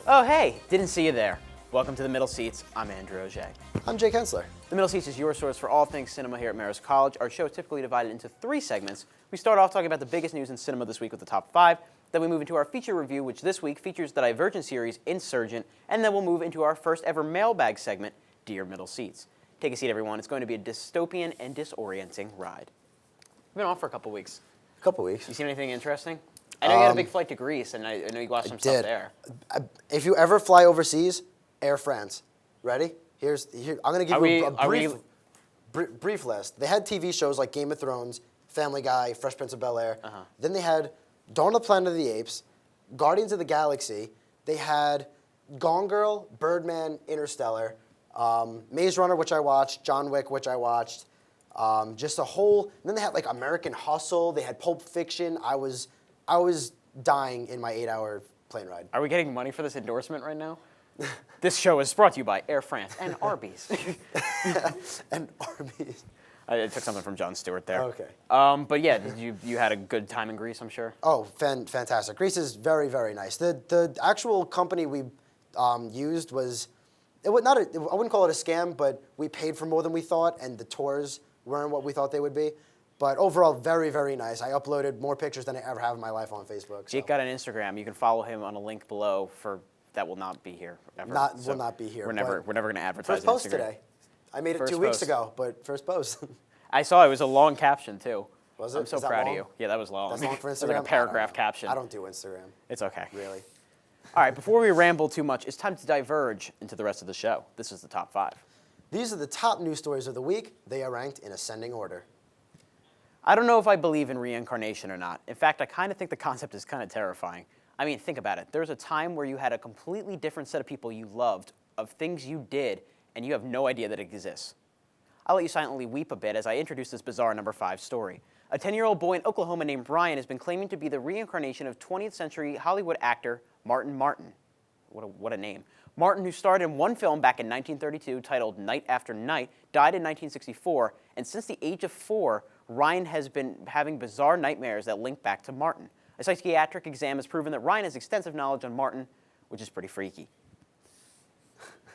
Oh, hey, didn't see you there. Welcome to the Middle Seats. I'm Andrew Auger. I'm Jay Kensler. The Middle Seats is your source for all things cinema here at Marist College. Our show is typically divided into 3 segments. We start off talking about the biggest news in cinema this week with the top 5. Then we move into our feature review, which this week features the Divergent series, Insurgent. And then we'll move into our first ever mailbag segment, Dear Middle Seats. Take a seat, everyone. It's going to be a dystopian and disorienting ride. We've been on for a couple weeks. A couple weeks. You seen anything interesting? I know you had a big flight to Greece, and I know you watched some stuff there. If you ever fly overseas, Air France. Ready? Here. I'm going to give you a brief list. They had TV shows like Game of Thrones, Family Guy, Fresh Prince of Bel-Air. Then they had Dawn of the Planet of the Apes, Guardians of the Galaxy. They had Gone Girl, Birdman, Interstellar, Maze Runner, which I watched, John Wick, which I watched. Just a whole. And then they had like American Hustle. They had Pulp Fiction. I was dying in my 8-hour plane ride. Are we getting money for this endorsement right now? This show is brought to you by Air France and Arby's. And Arby's. I took something from Jon Stewart there. Okay. But yeah, you had a good time in Greece, I'm sure? Oh, fantastic. Greece is very, very nice. The actual company we used was, I wouldn't call it a scam, but we paid for more than we thought, and the tours weren't what we thought they would be. But overall, very, very nice. I uploaded more pictures than I ever have in my life on Facebook. Jake got an Instagram. You can follow him on a link below that will not be here ever. Will not be here. We're never going to advertise First post Instagram. today. I made it First 2 weeks post. ago, but first post. I saw it was a long caption too. Was it? I'm so Is that proud long? of you. Yeah, that was long. That's long for Instagram? It was like a paragraph caption. I don't do Instagram. It's okay. Really. All right, before we ramble too much, it's time to diverge into the rest of the show. This is the top 5. These are the top news stories of the week. They are ranked in ascending order. I don't know if I believe in reincarnation or not. In fact, I kind of think the concept is kind of terrifying. I mean, think about it. There was a time where you had a completely different set of people you loved, of things you did, and you have no idea that it exists. I'll let you silently weep a bit as I introduce this bizarre number 5 story. A 10-year-old boy in Oklahoma named Ryan has been claiming to be the reincarnation of 20th century Hollywood actor Martin Martin. What a name. Martin, who starred in one film back in 1932 titled Night After Night, died in 1964, and since the age of 4, Ryan has been having bizarre nightmares that link back to Martin. A psychiatric exam has proven that Ryan has extensive knowledge on Martin, which is pretty freaky.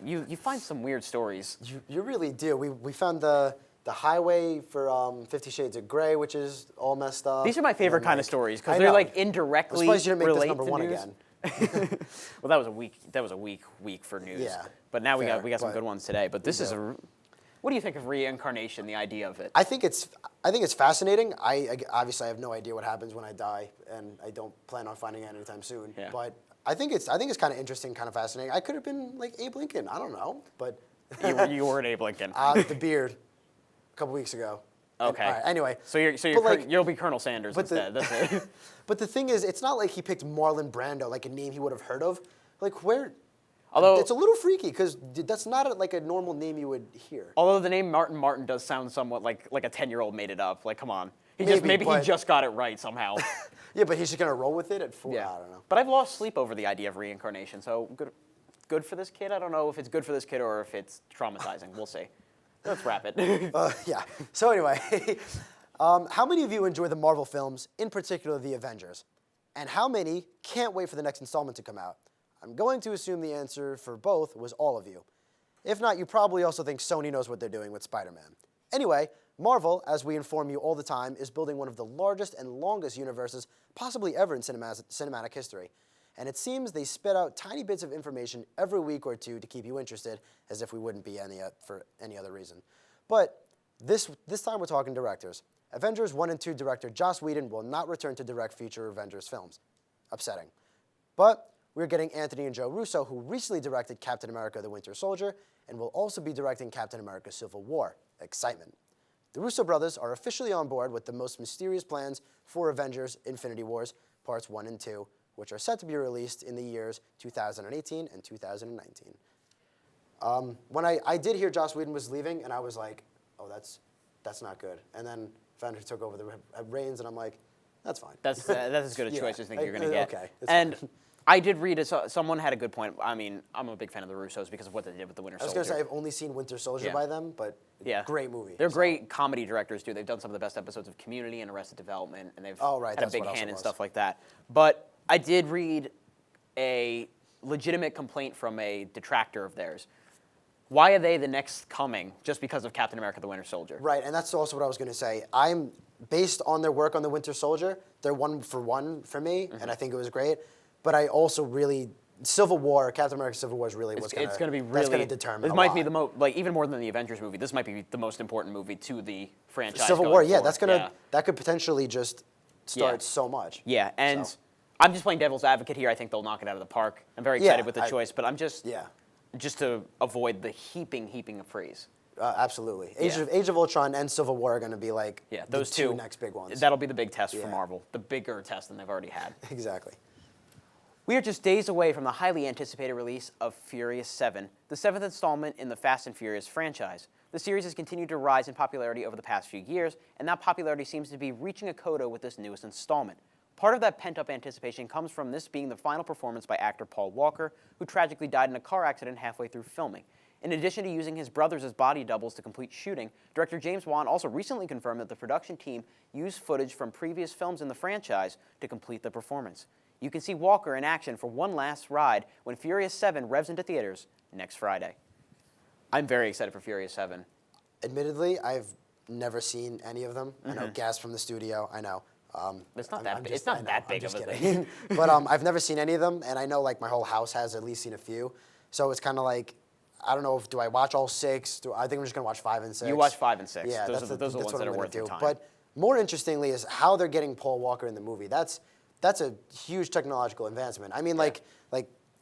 You find some weird stories. You really do. We found the highway for 50 Shades of Grey, which is all messed up. These are my favorite kind of stories because they're like indirectly I'm surprised you didn't make this relate number to 1 news. again. Well, that was a weak week for news. Yeah, but now fair, we got some good ones today. But this is what do you think of reincarnation? The idea of it? I think it's fascinating. I obviously I have no idea what happens when I die, and I don't plan on finding out anytime soon. Yeah. But I think it's kind of interesting, kind of fascinating. I could have been like Abe Lincoln. I don't know, but you were an Abe Lincoln. The beard, a couple weeks ago. Okay. All right, anyway. So you'll be Colonel Sanders instead. That's it. But the thing is, it's not like he picked Marlon Brando, like a name he would have heard of. Like where? Although it's a little freaky because that's not like a normal name you would hear. Although the name Martin Martin does sound somewhat like a 10-year-old made it up. Like, come on. He just got it right somehow. Yeah, but he's just gonna roll with it at 4. Yeah. I don't know. But I've lost sleep over the idea of reincarnation. So good for this kid. I don't know if it's good for this kid or if it's traumatizing. We'll see. Let's wrap it. Yeah. So anyway, how many of you enjoy the Marvel films, in particular the Avengers? And how many can't wait for the next installment to come out? I'm going to assume the answer for both was all of you. If not, you probably also think Sony knows what they're doing with Spider-Man. Anyway, Marvel, as we inform you all the time, is building one of the largest and longest universes possibly ever in cinematic history. And it seems they spit out tiny bits of information every week or two to keep you interested, as if we wouldn't be for any other reason. But this time we're talking directors. Avengers 1 and 2 director Joss Whedon will not return to direct future Avengers films. Upsetting. But we're getting Anthony and Joe Russo, who recently directed Captain America: The Winter Soldier, and will also be directing Captain America: Civil War. Excitement. The Russo brothers are officially on board with the most mysterious plans for Avengers: Infinity Wars, Parts 1 and 2, which are set to be released in the years 2018 and 2019. When I did hear Joss Whedon was leaving, and I was like, oh, that's not good. And then Fender took over the reins, and I'm like, That's fine. That's as good a choice as I think you're going to get. Okay. And I did read someone had a good point. I mean, I'm a big fan of the Russos because of what they did with the Winter Soldier. I was going to say I've only seen Winter Soldier by them, but great movie. They're great comedy directors too. They've done some of the best episodes of Community and Arrested Development, and they've had a big hand in stuff like that. But I did read a legitimate complaint from a detractor of theirs. Why are they the next coming just because of Captain America: The Winter Soldier? Right, and that's also what I was going to say. Based on their work on the Winter Soldier, they're one for one for me, and I think it was great. But I also really Civil War, Captain America: Civil War is really what's going to be really that's going to determine. This might be the most even more than the Avengers movie. This might be the most important movie to the franchise. Civil War, forward. that's that could potentially just start so much. Yeah, and I'm just playing devil's advocate here. I think they'll knock it out of the park. I'm very excited with the choice, but I'm just to avoid the heaping of praise. Absolutely. Age of Ultron and Civil War are going to be like those the two next big ones. That'll be the big test for Marvel, the bigger test than they've already had. Exactly. We are just days away from the highly anticipated release of Furious 7, the 7th installment in the Fast and Furious franchise. The series has continued to rise in popularity over the past few years, and that popularity seems to be reaching a coda with this newest installment. Part of that pent-up anticipation comes from this being the final performance by actor Paul Walker, who tragically died in a car accident halfway through filming. In addition to using his brothers as body doubles to complete shooting, director James Wan also recently confirmed that the production team used footage from previous films in the franchise to complete the performance. You can see Walker in action for one last ride when Furious 7 revs into theaters next Friday. I'm very excited for Furious 7. Admittedly, I've never seen any of them. I know Gas from the Studio. I know. It's not that big of a thing. But I've never seen any of them, and I know like my whole house has at least seen a few. So it's kind of like, I don't know, do I watch all 6? I think I'm just going to watch 5 and 6. You watch 5 and 6. Yeah, those are the ones that are worth your time. But more interestingly is how they're getting Paul Walker in the movie. That's a huge technological advancement. I mean, like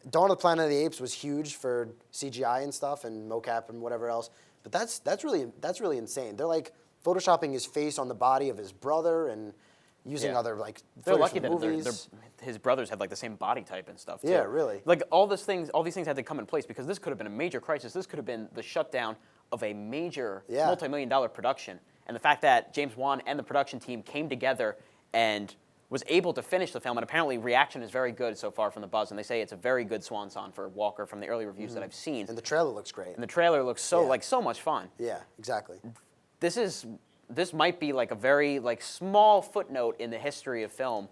Dawn of the Planet of the Apes was huge for CGI and stuff and mocap and whatever else. But that's really insane. They're like photoshopping his face on the body of his brother and using other like they're lucky that movies. His brothers have like the same body type and stuff too. Yeah, really. Like all these things had to come in place because this could have been a major crisis. This could have been the shutdown of a major multi-million-dollar production. And the fact that James Wan and the production team came together and was able to finish the film, and apparently reaction is very good so far from the buzz, and they say it's a very good swan song for Walker from the early reviews that I've seen. And the trailer looks great. And the trailer looks so much fun. Yeah, exactly. This might be like a very like small footnote in the history of film.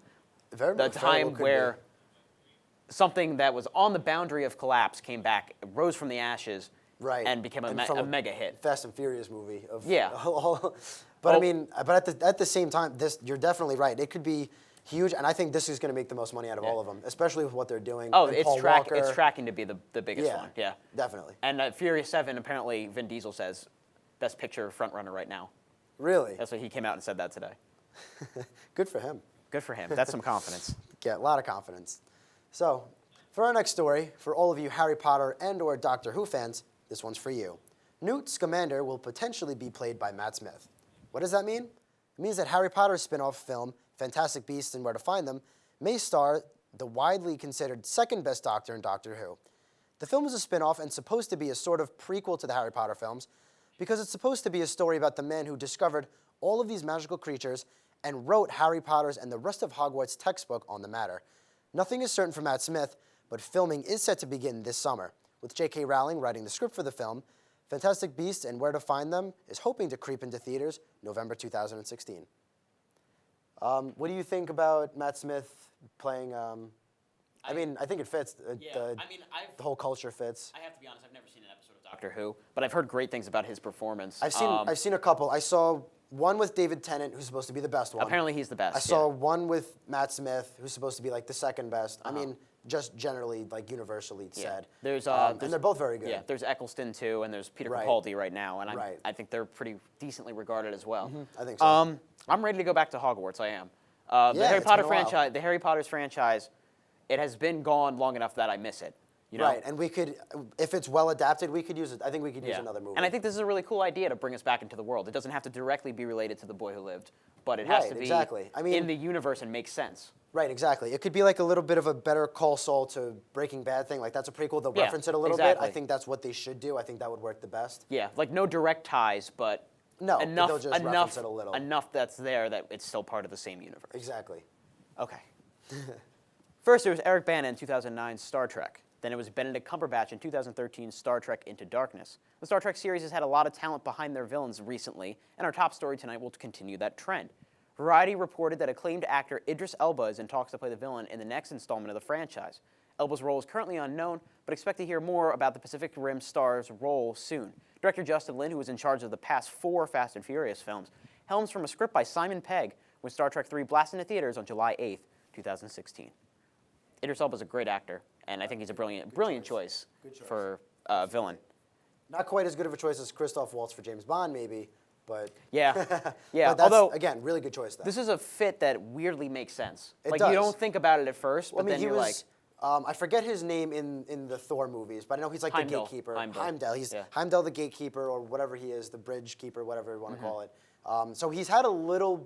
The time where something that was on the boundary of collapse came back, rose from the ashes, and became a mega hit. Fast and Furious movie. But I mean, at the same time, you're definitely right. It could be huge, and I think this is going to make the most money out of all of them, especially with what they're doing. Oh, it's tracking to be the biggest one. Yeah, definitely. And Furious 7, apparently, Vin Diesel says, best picture frontrunner right now. Really? That's what he came out and said that today. Good for him. Good for him. That's some confidence. Yeah, a lot of confidence. So, for our next story, for all of you Harry Potter and/or Doctor Who fans, this one's for you. Newt Scamander will potentially be played by Matt Smith. What does that mean? It means that Harry Potter's spin-off film, Fantastic Beasts and Where to Find Them, may star the widely considered second-best Doctor in Doctor Who. The film is a spin-off and supposed to be a sort of prequel to the Harry Potter films because it's supposed to be a story about the man who discovered all of these magical creatures and wrote Harry Potter's and the rest of Hogwarts textbook on the matter. Nothing is certain for Matt Smith, but filming is set to begin this summer. With J.K. Rowling writing the script for the film, Fantastic Beasts and Where to Find Them is hoping to creep into theaters November 2016. What do you think about Matt Smith playing? I mean, I think it fits. The whole culture fits. I have to be honest. I've never seen an episode of Doctor Who, but I've heard great things about his performance. I've seen a couple. I saw one with David Tennant, who's supposed to be the best one. Apparently, he's the best. I saw one with Matt Smith, who's supposed to be like the second best. I mean, just generally, like universally said. And they're both very good. Yeah, there's Eccleston too, and there's Peter Capaldi right now, and I think they're pretty decently regarded as well. I think so. I'm ready to go back to Hogwarts. I am. The Harry Potter franchise, the Harry Potter's franchise, it has been gone long enough that I miss it. You know? Right, and we could, if it's well adapted, we could use it. I think we could use another movie. And I think this is a really cool idea to bring us back into the world. It doesn't have to directly be related to The Boy Who Lived, but it has to be in the universe and make sense. Right, exactly. It could be like a little bit of a Better Call Saul to Breaking Bad thing. Like that's a prequel. They'll reference it a little bit. I think that's what they should do. I think that would work the best. Yeah, like no direct ties, but No, but they'll just reference it a little. Enough that's there that it's still part of the same universe. Exactly. Okay. First, there was Eric Bana in 2009's Star Trek. Then it was Benedict Cumberbatch in 2013's Star Trek Into Darkness. The Star Trek series has had a lot of talent behind their villains recently, and our top story tonight will continue that trend. Variety reported that acclaimed actor Idris Elba is in talks to play the villain in the next installment of the franchise. Elba's role is currently unknown, but expect to hear more about the Pacific Rim star's role soon. Director Justin Lin, who was in charge of the past 4 Fast and Furious films, helms from a script by Simon Pegg, when Star Trek III blasted into theaters on July 8th, 2016. Idris Elba is a great actor, and I think he's a brilliant choice for villain. Not quite as good of a choice as Christoph Waltz for James Bond, maybe, but yeah. but that's, although again, really good choice though. This is a fit that weirdly makes sense. It like does. you don't think about it at first, but Well, I mean, then he you're was, like, I forget his name in the Thor movies, but I know he's like Heimdall. the gatekeeper. Heimdall. He's Yeah. Heimdall the gatekeeper, or whatever he is, the bridge keeper, whatever you want to call it. So he's had a little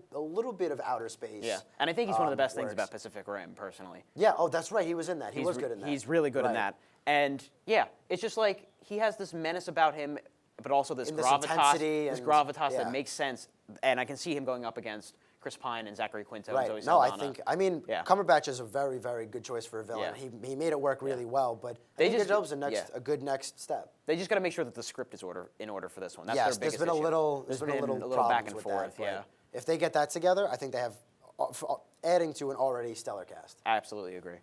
bit of outer space. yeah. And I think he's one of the best things works. about Pacific Rim, personally. Yeah. Oh, that's right. He was in that. He was good in that. He's really good in Right. that. And yeah, it's just like he has this menace about him, but also this And this gravitas, intensity this and- gravitas yeah. that makes sense. And I can see him going up against Chris Pine and Zachary Quinto. Right. And Zoe No, Saldana. I mean, Cumberbatch is a very, very good choice for a villain. Yeah. He made it work really well, but They I think just- it helps a good next step. They just got to make sure that the script is in order for this one. That's Yes, their biggest there's been issue. a little, There's been a little back problems and with forth. that, Yeah, but if they get that together, I think they have adding to an already stellar cast. I absolutely agree.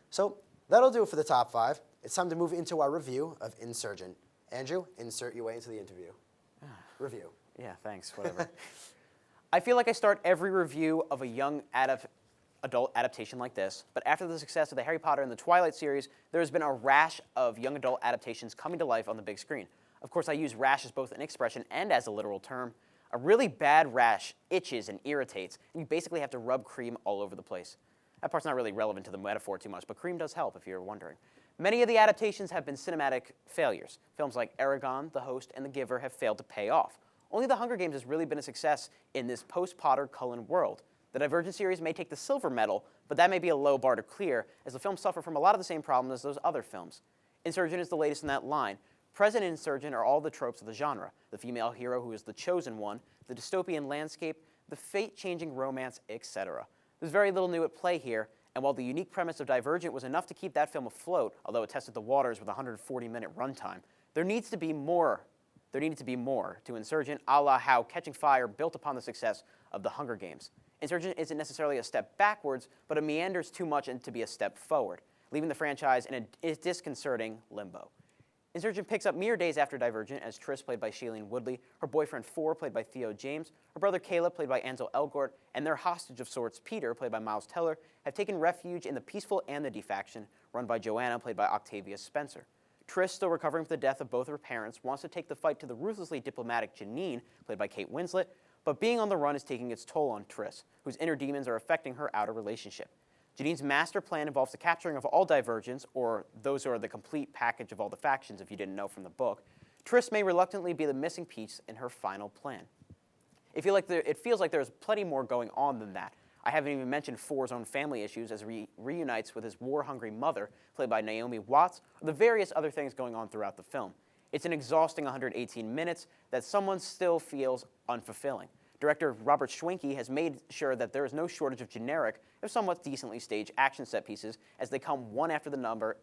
So that'll do it for the top 5. It's time to move into our review of Insurgent. Andrew, insert your way into the interview. Review. Yeah, thanks. Whatever. I feel like I start every review of a young adult adaptation like this, but after the success of the Harry Potter and the Twilight series, there has been a rash of young adult adaptations coming to life on the big screen. Of course, I use rash as both an expression and as a literal term. A really bad rash itches and irritates, and you basically have to rub cream all over the place. That part's not really relevant to the metaphor too much, but cream does help if you're wondering. Many of the adaptations have been cinematic failures. Films like Aragon, The Host, and The Giver have failed to pay off. Only The Hunger Games has really been a success in this post-Potter Cullen world. The Divergent series may take the silver medal, but that may be a low bar to clear, as the films suffer from a lot of the same problems as those other films. Insurgent is the latest in that line. Present in Insurgent are all the tropes of the genre: the female hero who is the chosen one, the dystopian landscape, the fate-changing romance, etc. There's very little new at play here, and while the unique premise of Divergent was enough to keep that film afloat, although it tested the waters with a 140-minute runtime, there needed to be more to Insurgent, a la how Catching Fire built upon the success of The Hunger Games. Insurgent isn't necessarily a step backwards, but it meanders too much to be a step forward, leaving the franchise in a disconcerting limbo. Insurgent picks up mere days after Divergent, as Triss, played by Shailene Woodley, her boyfriend Four, played by Theo James, her brother Caleb, played by Ansel Elgort, and their hostage of sorts, Peter, played by Miles Teller, have taken refuge in the Peaceful Amity faction, run by Joanna, played by Octavia Spencer. Triss, still recovering from the death of both her parents, wants to take the fight to the ruthlessly diplomatic Janine, played by Kate Winslet, but being on the run is taking its toll on Triss, whose inner demons are affecting her outer relationship. Janine's master plan involves the capturing of all Divergents, or those who are the complete package of all the factions if you didn't know from the book. Triss may reluctantly be the missing piece in her final plan. It feels like there's plenty more going on than that. I haven't even mentioned Four's own family issues as he reunites with his war-hungry mother, played by Naomi Watts, or the various other things going on throughout the film. It's an exhausting 118 minutes that someone still feels unfulfilling. Director Robert Schwenke has made sure that there is no shortage of generic, if somewhat decently staged action set pieces as they come one after the number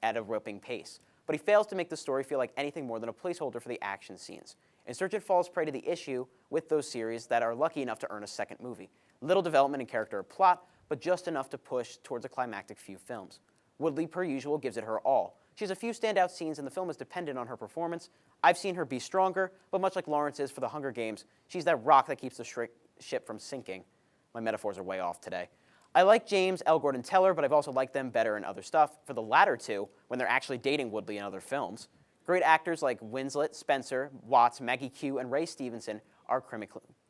at a roping pace. But he fails to make the story feel like anything more than a placeholder for the action scenes. Insurgent falls prey to the issue with those series that are lucky enough to earn a second movie. Little development in character or plot, but just enough to push towards a climactic few films. Woodley, per usual, gives it her all. She has a few standout scenes, and the film is dependent on her performance. I've seen her be stronger, but much like Lawrence is for The Hunger Games, she's that rock that keeps the ship from sinking. My metaphors are way off today. I like James, Elgort, and Teller, but I've also liked them better in other stuff. For the latter two, when they're actually dating Woodley in other films. Great actors like Winslet, Spencer, Watts, Maggie Q, and Ray Stevenson are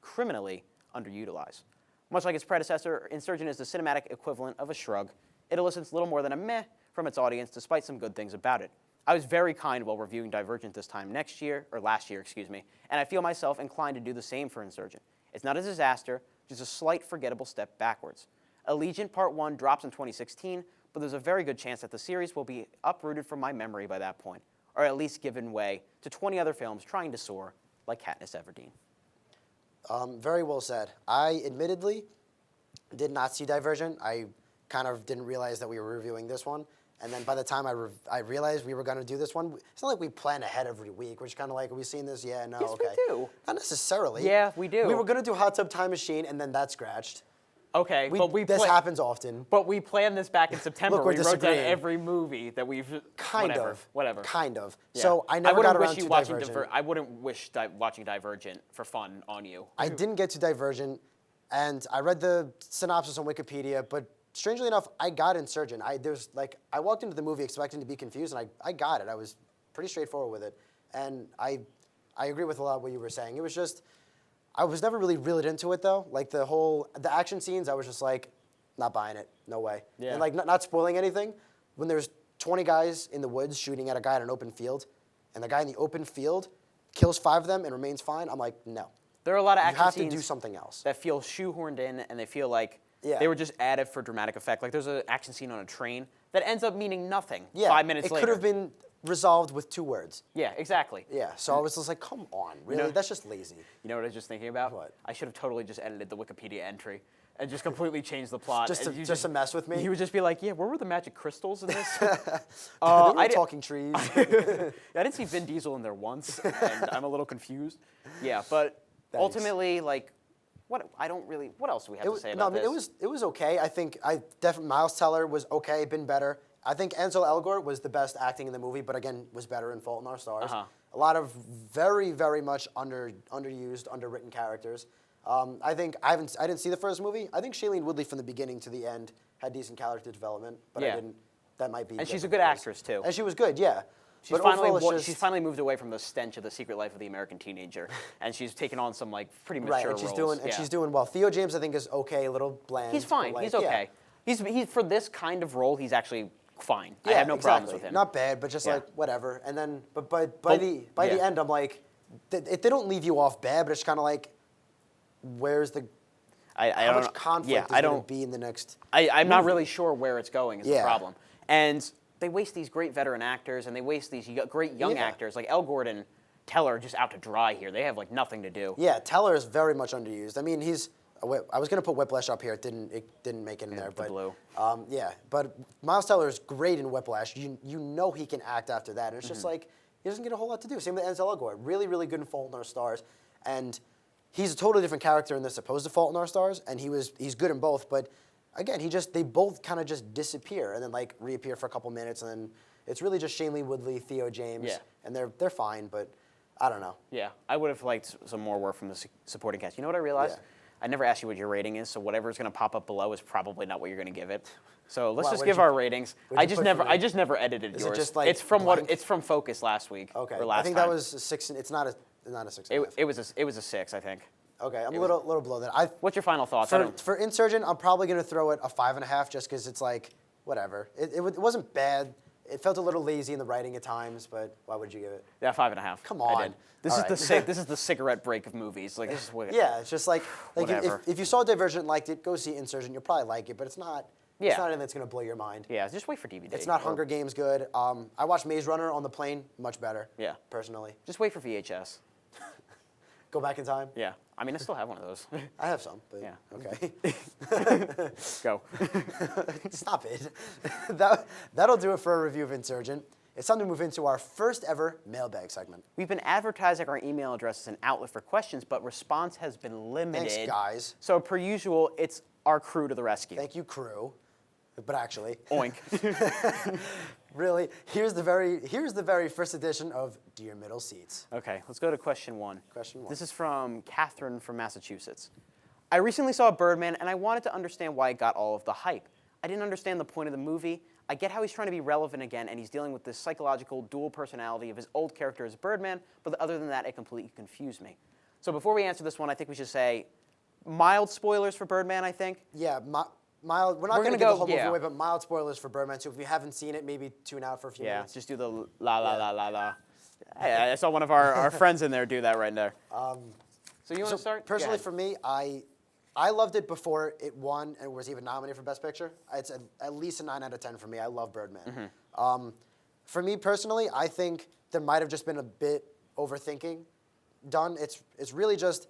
criminally underutilized. Much like its predecessor, Insurgent is the cinematic equivalent of a shrug. It elicits little more than a meh from its audience, despite some good things about it. I was very kind while reviewing Divergent this time last year, and I feel myself inclined to do the same for Insurgent. It's not a disaster, just a slight forgettable step backwards. Allegiant Part 1 drops in 2016, but there's a very good chance that the series will be uprooted from my memory by that point, or at least given way to 20 other films trying to soar like Katniss Everdeen. Very well said. I admittedly did not see Divergent. I kind of didn't realize that we were reviewing this one. And then by the time I realized we were going to do this one, it's not like we plan ahead every week. We're just kind of like, are we seeing this? Yeah, no, Yes, okay. we do. Not necessarily. Yeah, we do. We were going to do Hot Tub Time Machine, and then that scratched. Okay, This happens often. But we planned this back in September. Look, we're we wrote down disagreeing. every movie that we've whatever. Kind of. Yeah. So I never got around to watching Divergent. I wouldn't wish watching Divergent for fun on you. I didn't get to Divergent, and I read the synopsis on Wikipedia, but strangely enough, I got Insurgent. I walked into the movie expecting to be confused, and I got it. I was pretty straightforward with it, and I agree with a lot of what you were saying. It was just, I was never really reeled into it though. Like the action scenes, I was just like, not buying it, no way. Yeah. And like not spoiling anything, when there's 20 guys in the woods shooting at a guy in an open field, and the guy in the open field kills 5 of them and remains fine, I'm like, no. There are a lot of You action have to scenes do something else. that feel shoehorned in, and they feel like Yeah. they were just added for dramatic effect. Like there's an action scene on a train that ends up meaning nothing Yeah, 5 minutes later. it could have been resolved with 2 words. Yeah, exactly. Yeah, so I was just like, come on, really? That's just lazy. You know what I was just thinking about? What? I should have totally just edited the Wikipedia entry and just completely changed the plot. Just And to mess with me? You would just be like, yeah, where were the magic crystals in this? They were I did- talking trees. I didn't see Vin Diesel in there once, and I'm a little confused. Yeah, but Thanks. ultimately, like, what else do we have to say about this? It was okay. I think Miles Teller was okay, been better. I think Ansel Elgort was the best acting in the movie, but again, was better in Fault in Our Stars. Uh-huh. A lot of very, very much underused, underwritten characters. I didn't see the first movie. I think Shailene Woodley from the beginning to the end had decent character development, but Yeah. I didn't. That might be. And she's a different good because- actress too. And she was good, yeah. She's But finally overall, it's she's just- finally moved away from the stench of The Secret Life of the American Teenager, and she's taken on some like pretty mature right, and she's roles. she's doing well. Theo James, I think, is okay, a little bland. He's fine. but, like, He's yeah. okay. He's for this kind of role. He's actually fine. I Yeah, have no problems exactly. with him. Not bad, but just Yeah. like whatever. And then, but by But- the yeah. end, I'm like, they don't leave you off bad, but it's kind of like, where's the I how don't much conflict yeah, is I going don't. to be in the next? I'm not really sure where it's going is the Yeah. problem. And they waste these great veteran actors, and they waste these great young Yeah. actors. Like Elgort and Teller are just out to dry here. They have like nothing to do. Yeah, Teller is very much underused. I mean, I was going to put Whiplash up here. It didn't make it in there, the but blue. yeah. But Miles Teller is great in Whiplash. You know he can act after that, and it's Mm-hmm. just like he doesn't get a whole lot to do. Same with Ansel Elgort. Really, really good in Fault in Our Stars, and he's a totally different character in this opposed to Fault in Our Stars, and he's good in both. But again, they both kind of just disappear and then like reappear for a couple minutes, and then it's really just Shailene Woodley, Theo James, Yeah. and they're fine. But I don't know. Yeah, I would have liked some more work from the supporting cast. You know what I realized? Yeah. I never asked you what your rating is, so whatever's going to pop up below is probably not what you're going to give it. So let's Wow, just what'd give you- our ratings. what'd you put for me? I just never edited Is it yours. just, like, it's from blank? it's from Focus last week. Okay, Or last I think time. that was a 6. It's not a 6.5. It was a 6, I think. Okay, I'm a little below that. What's your final thoughts? I don't- For Insurgent, I'm probably going to throw it a 5.5 just because it's like, whatever. It wasn't bad. It felt a little lazy in the writing at times, but why would you give it? Yeah, 5.5. Come I on. did. This All is right. this is the cigarette break of movies. Like this is what. Yeah, it's just like Whatever. if you saw Divergent and liked it, go see Insurgent. You'll probably like it, but it's not. Yeah. It's not anything that's going to blow your mind. Yeah, just wait for DVD. It's not or- Hunger Games good. I watched Maze Runner on the plane. Much better. Yeah. Personally. Just wait for VHS. Go back in time. Yeah, I mean I still have one of those. I have some, but Yeah. okay. Go. Stop it. That'll do it for a review of Insurgent. It's time to move into our first ever mailbag segment. We've been advertising our email address as an outlet for questions, but response has been limited. Thanks, guys. So per usual, it's our crew to the rescue. Thank you, crew. But actually, Oink. really, here's the very first edition of Dear Middle Seats. Okay, let's go to question 1. Question 1. This is from Catherine from Massachusetts. I recently saw Birdman, and I wanted to understand why it got all of the hype. I didn't understand the point of the movie. I get how he's trying to be relevant again, and he's dealing with this psychological dual personality of his old character as Birdman, but other than that, it completely confused me. So before we answer this one, I think we should say mild spoilers for Birdman, I think. Yeah, mild. We're not We're going to gonna give the go- whole movie yeah. away, but mild spoilers for Birdman. So if you haven't seen it, maybe tune out for a few Yeah, minutes. just do the la la la la la. Hey, I saw one of our friends in there do that right there. So you want to start? Go Personally, ahead. for me, I loved it before it won and was even nominated for Best Picture. It's at least a 9 out of 10 for me. I love Birdman. For me personally, I think there might have just been a bit overthinking done. It's really just,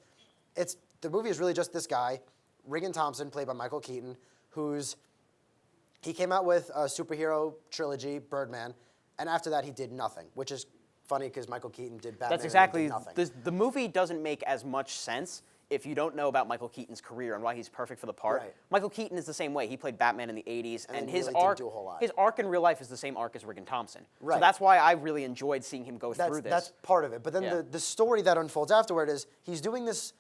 it's the movie is really just this guy, Regan Thompson, played by Michael Keaton, he came out with a superhero trilogy, Birdman, and after that he did nothing, which is funny because Michael Keaton did Batman. That's and exactly, did nothing. the movie doesn't make as much sense if you don't know about Michael Keaton's career and why he's perfect for the part. Right. Michael Keaton is the same way. He played Batman in the 80s, and he his really didn't arc, do a whole lot. his arc in real life is the same arc as Regan Thompson. Right. So that's why I really enjoyed seeing him go through this. That's part of it. But then Yeah. the story that unfolds afterward is he's doing this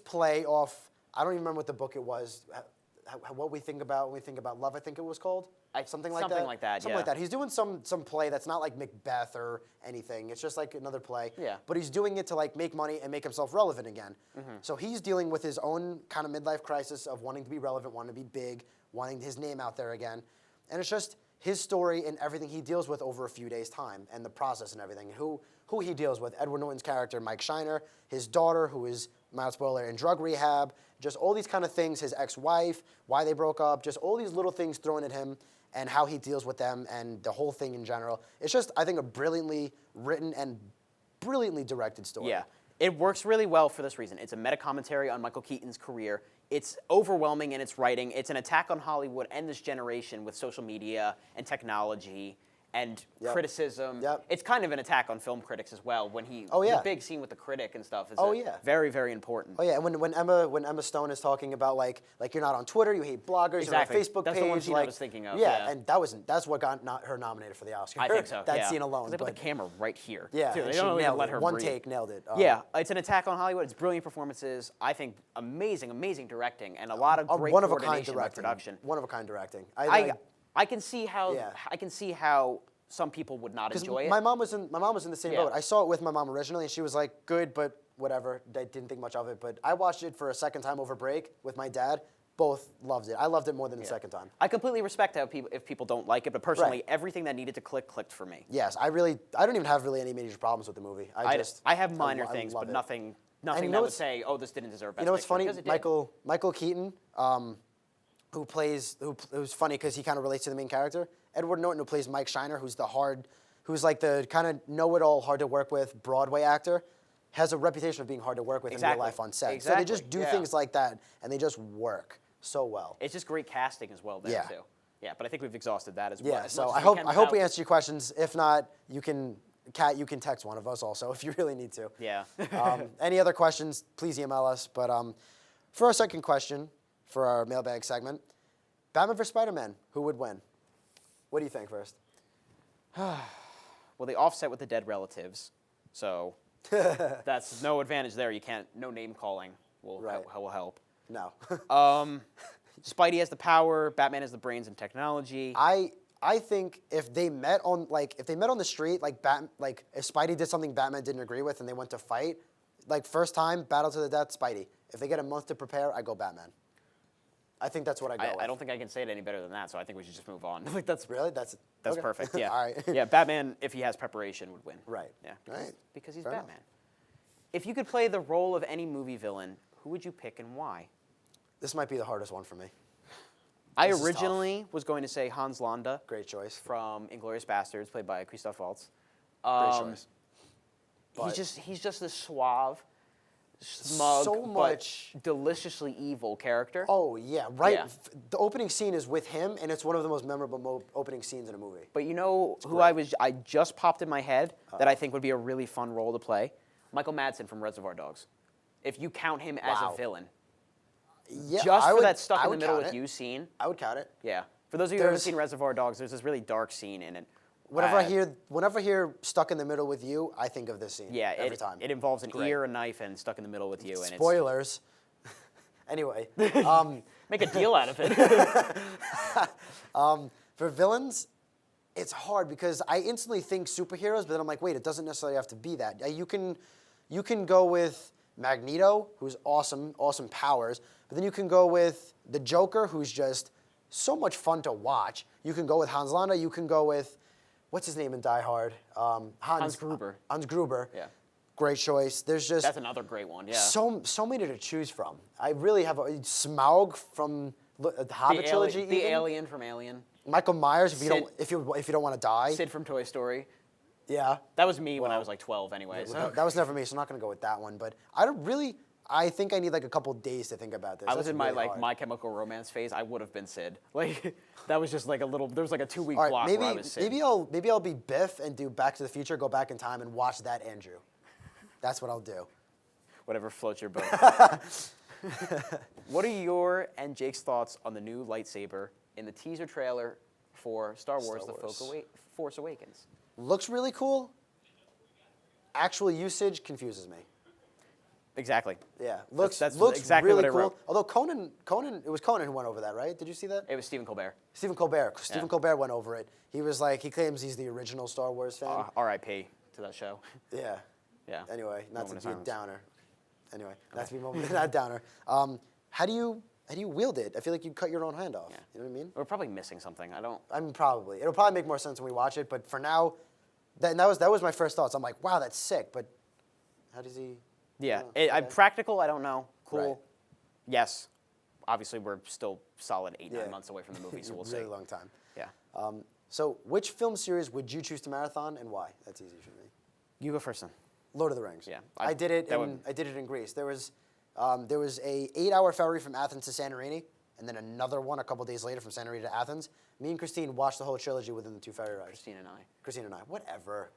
play off, I don't even remember what the book it was, what we think about when we think about love, I think it was called. Something like that. Something like that, Something like that. He's doing some play that's not like Macbeth or anything. It's just like another play. Yeah. But he's doing it to like make money and make himself relevant again. So he's dealing with his own kind of midlife crisis of wanting to be relevant, wanting to be big, wanting his name out there again. And it's just his story and everything he deals with over a few days' time and the process and everything. Who he deals with. Edward Norton's character, Mike Shiner, his daughter, who is, mild spoiler, in drug rehab, just all these kind of things, his ex-wife, why they broke up, just all these little things thrown at him and how he deals with them and the whole thing in general. It's just, I think, a brilliantly written and brilliantly directed story. Yeah. It works really well for this reason. It's a meta-commentary on Michael Keaton's career. It's overwhelming in its writing. It's an attack on Hollywood and this generation with social media and technology and criticism. Yep. It's kind of an attack on film critics as well. When the big scene with the critic and stuff is very, very important. Oh yeah, and when Emma Stone is talking about like you're not on Twitter, you hate bloggers, Exactly. you're on Facebook That's page. the one scene I like, was thinking of, Yeah, yeah. and that's what got her nominated for the Oscar. I think so. That scene alone. They put the camera right here. Yeah, too. and They she don't even nailed let it. her One breathe. take nailed it. Yeah, it's an attack on Hollywood. It's brilliant performances. I think amazing, amazing directing, and a lot of great coordination with production. One of a kind directing. I can see how some people would not enjoy it. My mom was in the same Yeah. boat. I saw it with my mom originally, and she was like, "Good, but whatever." I didn't think much of it, but I watched it for a second time over break with my dad. Both loved it. I loved it more than the second time. I completely respect how if people don't like it, but personally, everything that needed to clicked for me. Yes, I don't even have really any major problems with the movie. I have minor things, love but it. nothing you know that would what's- say, oh, this didn't deserve Best You know what's Picture, funny? because it did. Michael Keaton, who's funny because he kind of relates to the main character. Edward Norton, who plays Mike Shiner, who's like the kind of know-it-all, hard to work with Broadway actor, has a reputation of being hard to work with in real life on set. So they just do things like that, and they just work so well. It's just great casting as well there too. Yeah, but I think we've exhausted that as well. Yeah, as so much I as hope can I hope we without- answered your questions. If not, you can text one of us also if you really need to. Yeah. Any other questions, please email us. But for our second question, for our mailbag segment, Batman vs. Spider-Man, who would win? What do you think first? Well, they offset with the dead relatives, so that's no advantage there. No name calling will help. No. Spidey has the power. Batman has the brains and technology. I think if they met on the street, like if Spidey did something Batman didn't agree with and they went to fight, like first time, battle to the death, Spidey. If they get a month to prepare, I go Batman. I think that's what I go with. I don't think I can say it any better than that, so I think we should just move on. Like that's That's okay. perfect. Yeah. All right. Yeah, Batman, if he has preparation, would win. Right. Yeah. All right. Because he's Fair Batman. enough. If you could play the role of any movie villain, who would you pick and why? This might be the hardest one for me. I This is originally was going to say Hans Landa Great choice. from Inglourious Basterds, played by Christoph Waltz. Great choice. He's just this suave, smug, So much- but deliciously evil character. Oh yeah, right. Yeah. The opening scene is with him, and it's one of the most memorable opening scenes in a movie. But you know who great. I just popped in my head that I think would be a really fun role to play? Michael Madsen from Reservoir Dogs. If you count him as Wow. a villain. Yeah, Just I for would- that stuck I in the would middle count with it. you scene. I would count it. Yeah. For those of you who haven't There's- seen Reservoir Dogs, there's this really dark scene in it. Whenever I hear "stuck in the middle with you," I think of this scene. Yeah, every time. it involves an Great. ear, a knife, and stuck in the middle with you. And Spoilers. Anyway, make a deal out of it. for villains, it's hard because I instantly think superheroes, but then I'm like, wait, it doesn't necessarily have to be that. You can go with Magneto, who's awesome powers, but then you can go with the Joker, who's just so much fun to watch. You can go with Hans Landa. You can go with, what's his name in Die Hard? Hans Gruber. Hans Gruber. Yeah. Great choice. There's just That's another great one, yeah. so many to choose from. I really have Smaug from the Hobbit trilogy. The even. alien from Alien. Michael Myers, if Sid. you don't want to die. Sid from Toy Story. Yeah. That was me when I was like 12 anyway. So. That was never me, so I'm not going to go with that one. But I don't really, I think I need like a couple days to think about this. I was That's in my really hard. My Chemical Romance phase. I would have been Sid. Like that was just like a little. There was like a 2-week All right, block where I was Sid. maybe I'll be Biff and do Back to the Future, go back in time and watch that Andrew. That's what I'll do. Whatever floats your boat. What are your and Jake's thoughts on the new lightsaber in the teaser trailer for Star Wars: The Force Awakens? Looks really cool. Actual usage confuses me. Exactly. Yeah, looks exactly really what I cool. wrote. Although Conan, it was Conan who went over that, right? Did you see that? It was Stephen Colbert. Stephen Colbert went over it. He was like, he claims he's the original Star Wars fan. R.I.P. to that show. Yeah. Yeah. Anyway, not to Moment be of a silence. downer. Anyway, not to be not downer. How do you wield it? I feel like you cut your own hand off. Yeah. You know what I mean? We're probably missing something. I don't. I mean, probably. It'll probably make more sense when we watch it. But for now, that was my first thoughts. I'm like, wow, that's sick. But how does he? Yeah. Okay. Practical. I don't know. Cool. Right. Yes. Obviously, we're still solid 8-9 Yeah. months away from the movie, so we'll really see. long time. Yeah. So, which film series would you choose to marathon and why? That's easy for me. You go first then. Lord of the Rings. Yeah, I did it that in Greece. There was a 8-hour ferry from Athens to Santorini, and then another one a couple days later from Santorini to Athens. Me and Christine watched the whole trilogy within the 2 ferry rides. Christine and I. Whatever.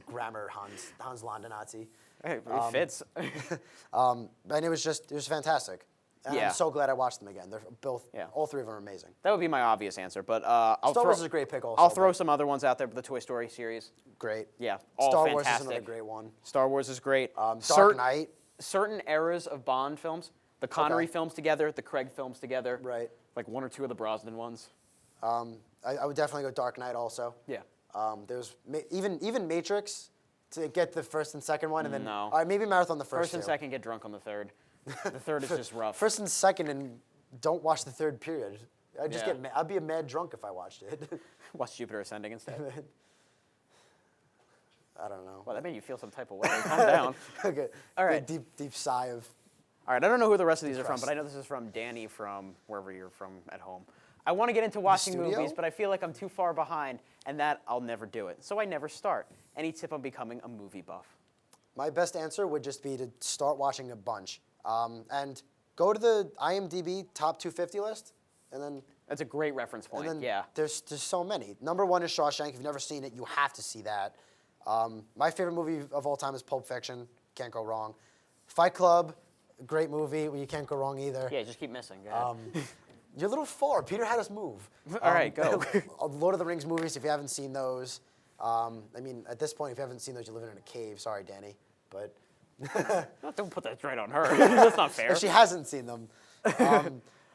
Grammar, Hans Landanazi. Hey, it fits. And it was fantastic. And Yeah. I'm so glad I watched them again. They're both, Yeah. all 3 of them are amazing. That would be my obvious answer, but Star Wars is a great pick also, I'll throw but- some other ones out there, but the Toy Story series. Great. Yeah, all Star fantastic. Wars is another great one. Star Wars is great. Dark Knight. Certain eras of Bond films, the Connery Okay. films together, the Craig films together. Right. Like 1 or 2 of the Brosnan ones. I would definitely go Dark Knight also. Yeah. There's even Matrix to get the first and second one, and then No. all right, maybe marathon the first First and two. second, get drunk on the third. The third is just rough. First and second, and don't watch the third period. I'd just Yeah. I'd be a mad drunk if I watched it. Watch Jupiter Ascending instead. I don't know. Well, that made you feel some type of way. Calm down. Okay. All right. Deep sigh of. All right, I don't know who the rest of these are from, Depressed. but I know this is from Danny from wherever you're from at home. I want to get into watching studio? movies, but I feel like I'm too far behind, and that I'll never do it. So I never start. Any tip on becoming a movie buff? My best answer would just be to start watching a bunch, and go to the IMDb top 250 list, and then. That's a great reference point. And then Yeah. there's so many. Number 1 is Shawshank. If you've never seen it, you have to see that. My favorite movie of all time is Pulp Fiction. Can't go wrong. Fight Club, great movie. You can't go wrong either. Yeah, just keep missing. Go ahead. You're a little far. Peter had us move. All right, go. Lord of the Rings movies, if you haven't seen those. I mean, at this point, if you haven't seen those, you're living in a cave. Sorry, Danny. But No, don't put that right on her. That's not fair. if she hasn't seen them,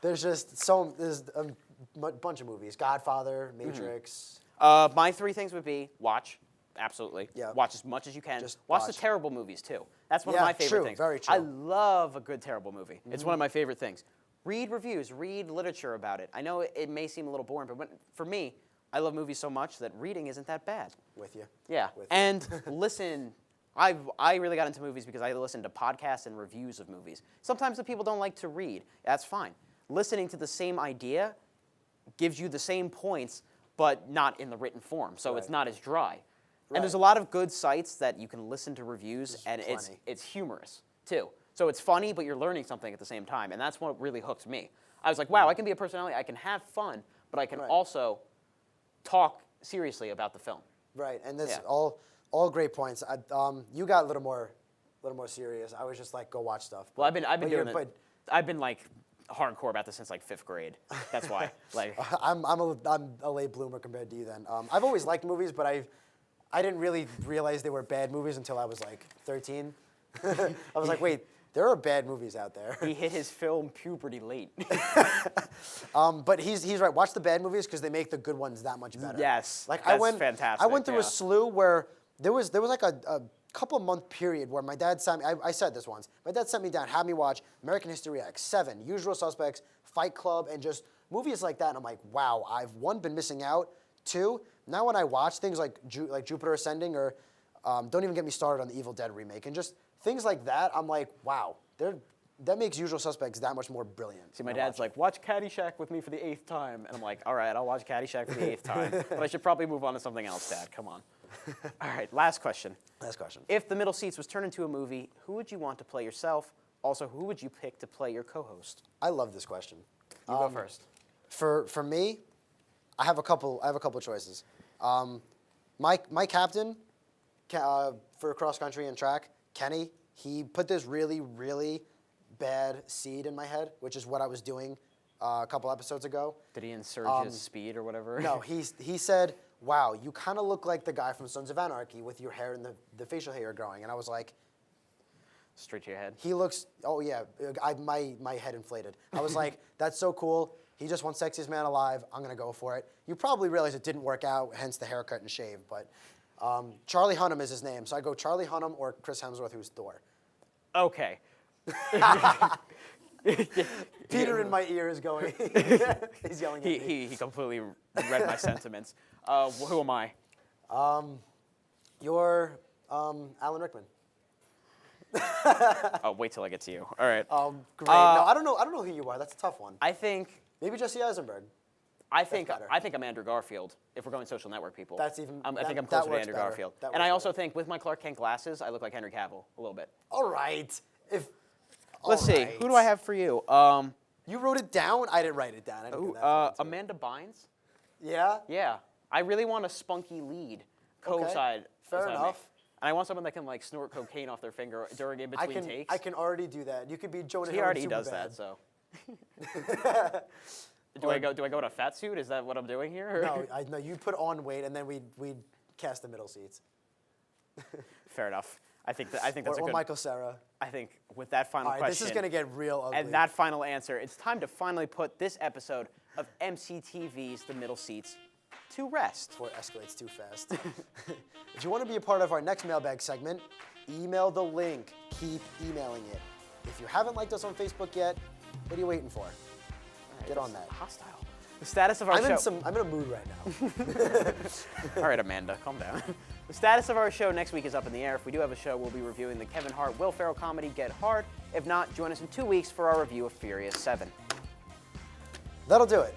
there's a bunch of movies. Godfather, Matrix. My 3 things would be watch, absolutely. Yeah. Watch as much as you can. Just watch the watch. terrible movies too. That's one of Yeah, my favorite true, things. very true. I love a good terrible movie. It's one of my favorite things. Read reviews, read literature about it. I know it may seem a little boring, but for me, I love movies so much that reading isn't that bad. With you. Yeah, With you. and listen. I really got into movies because I listen to podcasts and reviews of movies. Sometimes the people don't like to read. That's fine. Listening to the same idea gives you the same points, but not in the written form, so it's Right. not as dry. Right. And there's a lot of good sites that you can listen to reviews, There's and plenty. it's humorous too. So it's funny, but you're learning something at the same time, and that's what really hooked me. I was like, wow, I can be a personality. I can have fun, but I can Right. also talk seriously about the film. Right, and this Yeah. all great points. You got a little more serious. I was just like, go watch stuff. Well, I've been But doing you're- it. I've been like hardcore about this since like 5th grade. That's why. Like, I'm a late bloomer compared to you then. I've always liked movies, but I didn't really realize they were bad movies until I was like 13. I was like, wait, there are bad movies out there. he hit his film puberty late. But he's right. Watch the bad movies because they make the good ones that much better. Yes, like that's fantastic, I went through yeah. a slew where there was like a couple of month period where my dad sent me. I said this once. My dad sent me down, had me watch American History X, Seven, Usual Suspects, Fight Club, and just movies like that. And I'm like, wow, I've been missing out. 2, now when I watch things like Jupiter Ascending or don't even get me started on the Evil Dead remake and just things like that, I'm like, wow, that makes Usual Suspects that much more brilliant. See, my dad's like, watch Caddyshack with me for the 8th time. And I'm like, all right, I'll watch Caddyshack for the 8th time. But I should probably move on to something else, Dad. Come on. All right, last question. Last question. If The Middle Seats was turned into a movie, who would you want to play yourself Also, who would you pick to play your co-host? I love this question. You go first. For me, I have a couple choices. My captain for cross country and track, Kenny, he put this really, really bad seed in my head, which is what I was doing a couple episodes ago. Did he insert his speed or whatever? No, he said, "Wow, you kind of look like the guy from Sons of Anarchy with your hair and the facial hair growing." And I was like, straight to your head. he looks. Oh yeah, my head inflated. I was like, that's so cool. He just won Sexiest Man Alive. I'm gonna go for it. You probably realize it didn't work out, hence the haircut and shave. But Charlie Hunnam is his name, so I go Charlie Hunnam or Chris Hemsworth, who's Thor. Okay. Peter in my ear is going. He's yelling at me. He completely read my sentiments. Who am I? You're Alan Rickman. Oh, wait till I get to you. All right. Great. No, I don't know who you are. That's a tough one. I think Maybe Jesse Eisenberg. I think better. I'm Andrew Garfield. If we're going Social Network people, That's even- I think I'm that closer to works Andrew better. Garfield. That And I works also think with my Clark Kent glasses, I look like Henry Cavill a little bit. All right. Let's see. Who do I have for you? You wrote it down? I didn't write it down. I didn't get that far into it. Amanda Bynes. Yeah? Yeah, I really want a spunky lead co-side. Fair beside me. enough. And I want someone that can like snort cocaine off their finger during in between takes. I can already do that. You could be Jonah He Hill. already in does Superbad. that, so. Do I go in a fat suit? Is that what I'm doing here? Or? No, you put on weight and then we'd cast the middle seats. Fair enough. I think that's a Or good. Michael Cera. I think with that final All right, question. this is gonna get real ugly. And that final answer, it's time to finally put this episode of MCTV's The Middle Seats to rest. Before it escalates too fast. If you want to be a part of our next mailbag segment, email the link. Keep emailing it. If you haven't liked us on Facebook yet, what are you waiting for? Get on that. Hostile. The status of our show. I'm in a mood right now. All right, Amanda, calm down. The status of our show next week is up in the air. If we do have a show, we'll be reviewing the Kevin Hart, Will Ferrell comedy Get Hard. If not, join us in 2 weeks for our review of Furious 7. That'll do it.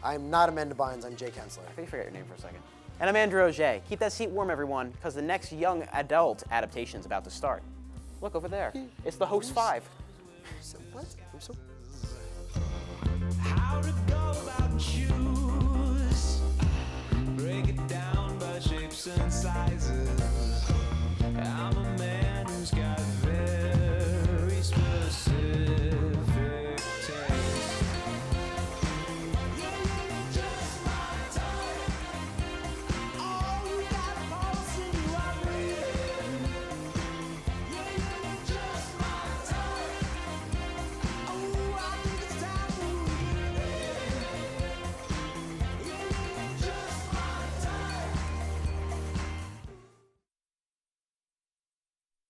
I'm not Amanda Bynes, I'm Jay Kensler. I think you forgot your name for a second. And I'm Andrew Auger. Keep that seat warm, everyone, because the next young adult adaptation is about to start. Look over there. It's the Host 5. What? I'm so